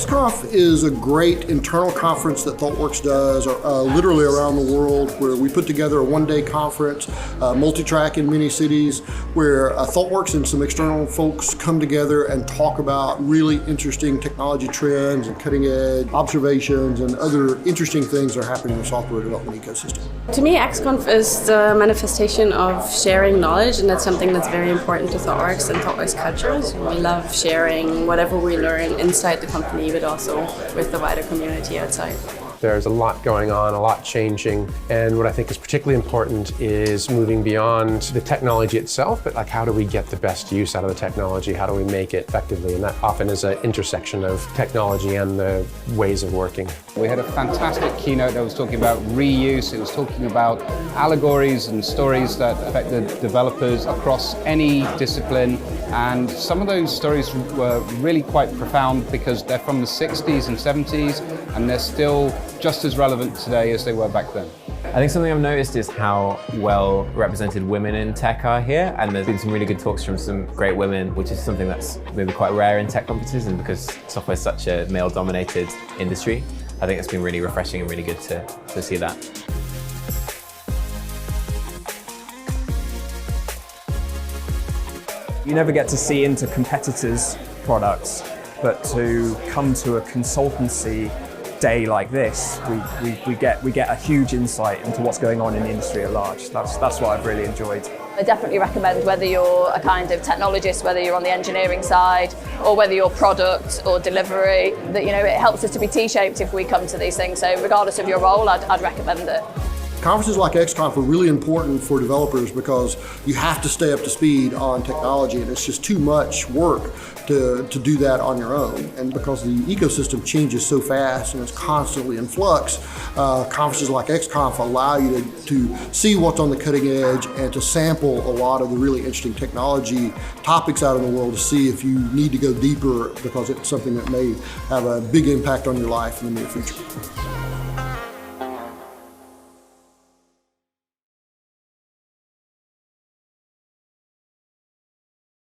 XConf is a great internal conference that Thoughtworks does literally around the world, where we put together a one-day conference, multi-track in many cities, where Thoughtworks and some external folks come together and talk about really interesting technology trends and cutting-edge observations and other interesting things that are happening in the software development ecosystem. To me, XConf is the manifestation of sharing knowledge, and that's something that's very important to Thoughtworks and Thoughtworks cultures. We love sharing whatever we learn inside the company, but also with the wider community outside. There's a lot going on, a lot changing, and what I think is particularly important is moving beyond the technology itself, but like, how do we get the best use out of the technology? How do we make it effectively? And that often is an intersection of technology and the ways of working. We had a fantastic keynote that was talking about reuse. It was talking about allegories and stories that affect the developers across any discipline. And some of those stories were really quite profound because they're from the 60s and 70s, and they're still just as relevant today as they were back then. I think something I've noticed is how well represented women in tech are here, and there's been some really good talks from some great women, which is something that's maybe quite rare in tech conferences, and because software is such a male-dominated industry, I think it's been really refreshing and really good to see that. You never get to see into competitors' products, but to come to a consultancy day like this, we get a huge insight into what's going on in the industry at large. That's what I've really enjoyed. I definitely recommend, whether you're a kind of technologist, whether you're on the engineering side, or whether you're product or delivery, that it helps us to be T-shaped if we come to these things. So regardless of your role, I'd recommend it. Conferences like XConf are really important for developers because you have to stay up to speed on technology, and it's just too much work to do that on your own. And because the ecosystem changes so fast and is constantly in flux, conferences like XConf allow you to see what's on the cutting edge and to sample a lot of the really interesting technology topics out in the world to see if you need to go deeper because it's something that may have a big impact on your life in the near future.